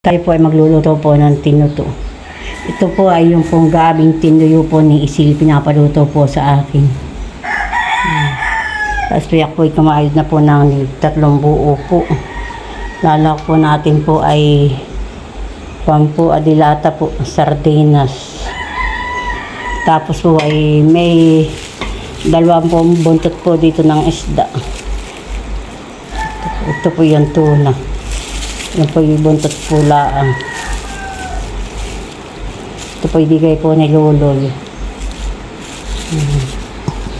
Tayo po ay magluluto po ng tinuto. Ito po ay yung pong gabing tinuyo po ni Isil, pinapaluto po sa akin. Tapos piyak po ay kumayod na po ng 3 buo po. Lalak po natin po ay pampo adilata po, sardinas. Tapos po ay may 2 pong buntot po dito ng isda. Ito po yung tuna. Yan po yung buntot pulaan. Ito po ibigay po ni Luloy.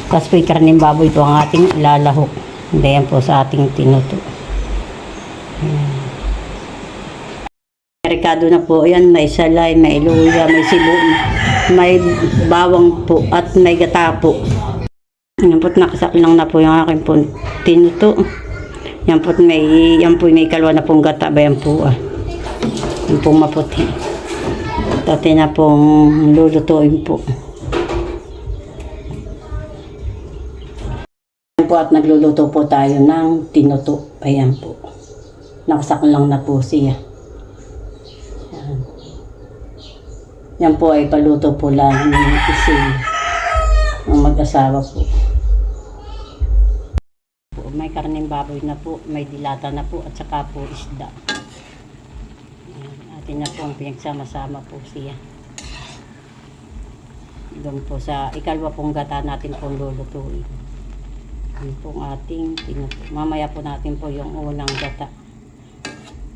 Tapos po yung karneng baboy po ang ating ilalahok. Hindi yan po sa ating tinuto. Merikado na po yan. May salay, may luya, may sibo, may bawang po at may gata po. Yan po nakasak lang na po yung aking po tinuto. Yan po may kalwa na pong gata ba yan po yan pong maputi. Dati na pong lulutuin po. Yan po at nagluluto po tayo ng tinuto. Ayan po. Nakasak lang na po siya. Yan. Yan po ay paluto po lang ng Isil. Ang mag-asawa po. May karneng baboy na po, may dilata na po, at saka po isda. Atin na po ang pinagsama-sama po siya. Doon po sa ikalwa pong gata natin pong lulutuin. Yan po ang ating tinuto. Mamaya po natin po yung unang gata.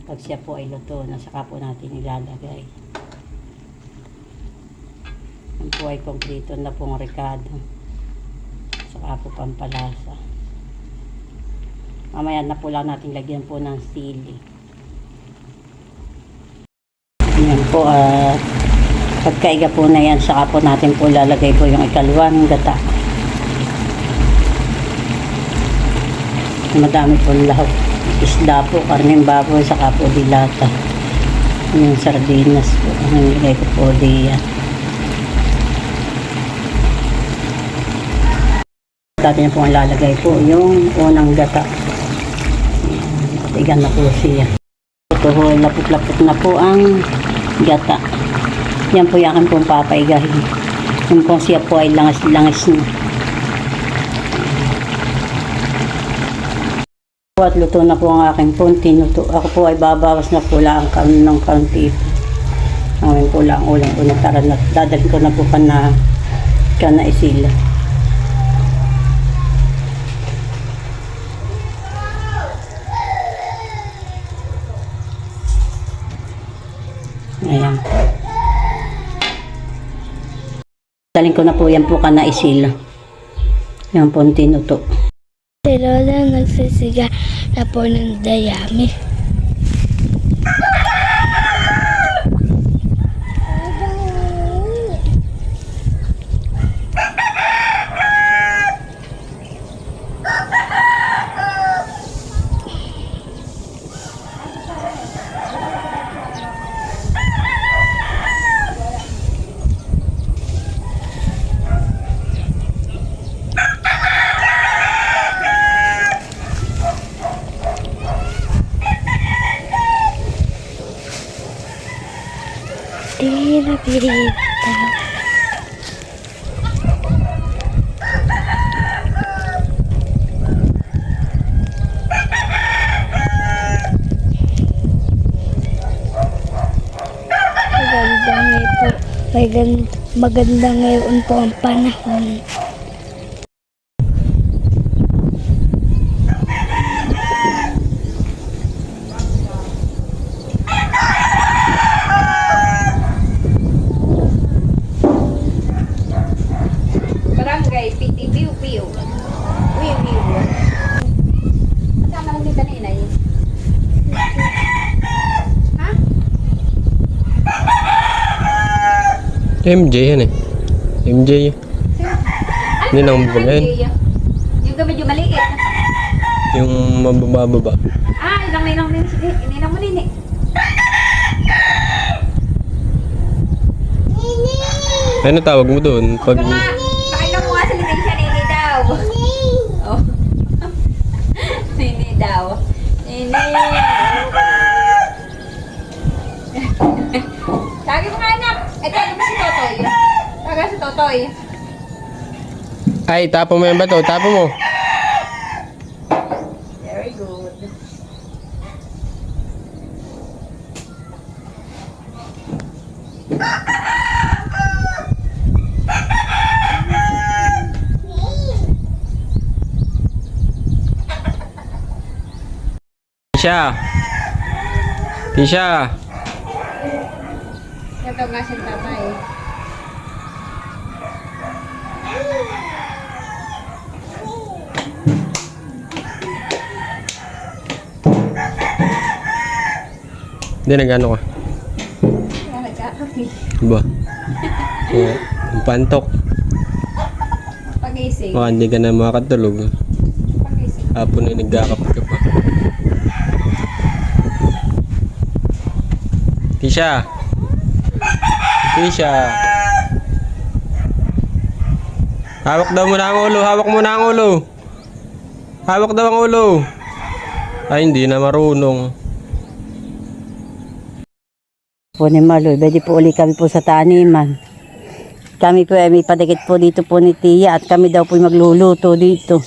Pag siya po ay luto na, saka po natin ilalagay. Yan po ay kompleto na pong rekado. Saka po pampalasa. Mamaya na po lang natin lagyan po ng sili. Yan po, pagkaiga po na yan, saka po natin po lalagay po yung ikalawang gata. Madami po lahok. Isda po, karneng baboy, saka po dilata. Yung sardinas po, ang nilagay ko po diyan. Dati na po ang lalagay po yung unang gata. Tigan na po siya. Ito po, lapot-lapot na po ang gata. Yan po yung akin pong papaigahin. Yung po siya po ay langas-langas na. At luto na po ang aking pong tinuto. Ako po ay babawas na po lang ng kaunti. Amin po lang ulang unang taran na. Dadalhin ko na po ka na Isil. Ayan. Dalhin ko na po yan po ka na Isil. Yan po ang tinuto. Si Lola nagsisiga na po ng dayami. Pinapirita. Maganda ngayon po ang panahon. Barangay Piti Piu Piu. Wiu. Kasama lang dito na inay. Ha? MJ yan eh. MJ. Hindi na akong bagayin. Yung medyo maliit. Yung mababa. Ilang sige. Inilang mo nini. Ano tawag mo doon? Pag... Pakailan mo nga sa litensya nini daw. Oh. Nini daw. Nini. Totoy. Ay, tapo mo yung bato. Tapo mo. Very good. Tisha. Tisha. Ito nga siyang tatay. Hindi, nag-ano ka? Kaya nagkakapi. Diba? Ang pantok. Pagising. Baka hindi ka na makatulog. Pagising. Hapon ay nagkakape ka pa. Tisha. Tisha. Hawak daw muna ang ulo. Hawak muna ang ulo. Hawak daw ang ulo. Ay, hindi na marunong. Po ni Maloy, pwede po uli kami po sa taniman. Kami po ay may padikit po dito po ni Tia at kami daw po magluluto dito.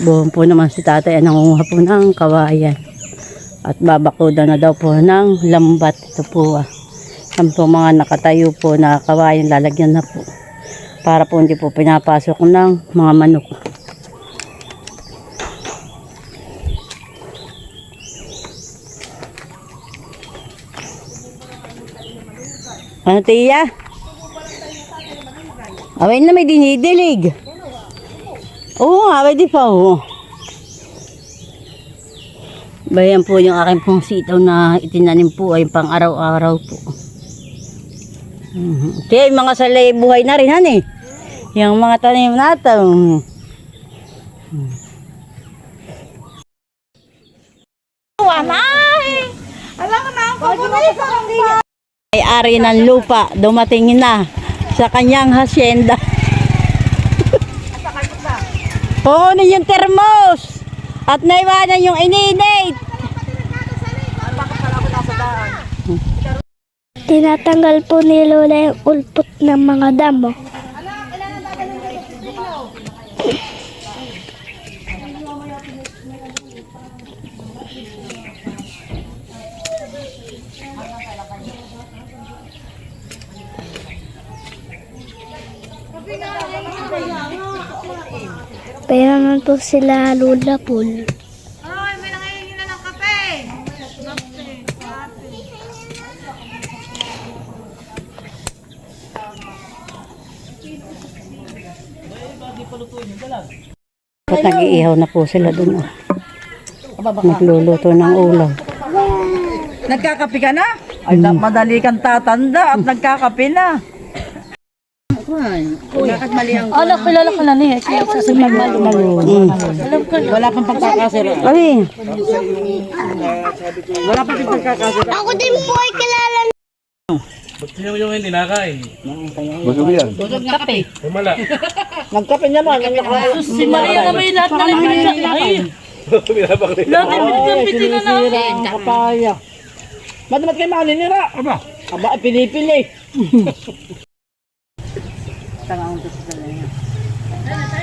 Doon po naman si tatay ang nangunguha po ng kawayan. At babakuda na daw po ng lambat. Ito po Yan po mga nakatayo po na kawayan lalagyan na po. Para po hindi po pinapasok ng mga manok. Ano Tia? Away na may dinidilig. Oo nga, away di pa Bayan po yung aking pong sitaw na itinanim po ay pang araw-araw po. Kaya yung mga salay buhay na rin han Yung mga tanim natin. May-ari ng lupa, dumating na sa kanyang hacienda. Puhunin yung termos at naiwanan yung ininit. Tinatanggal po ni Lola yung ulpot ng mga damo. Pero naman po sila Lola Pool. At nag-iihaw na po sila dun. Nagluluto ng ulam. Nagkakape ka na? Ay, madali kang tatanda at nagkakape na. Ala, kilala ka na niya. Siya sasabihin Wala pang pagkakasira. Ay, Wala pang pagkakasira. Ako din po ay kilala niya. Nagkape niya man. Si Maria na may lahat na nagpinagkain. Lahat ay pinagkapitin na namin. Kapaya. Madamat kayo maninira. Aba, pinipili. tangang ko sa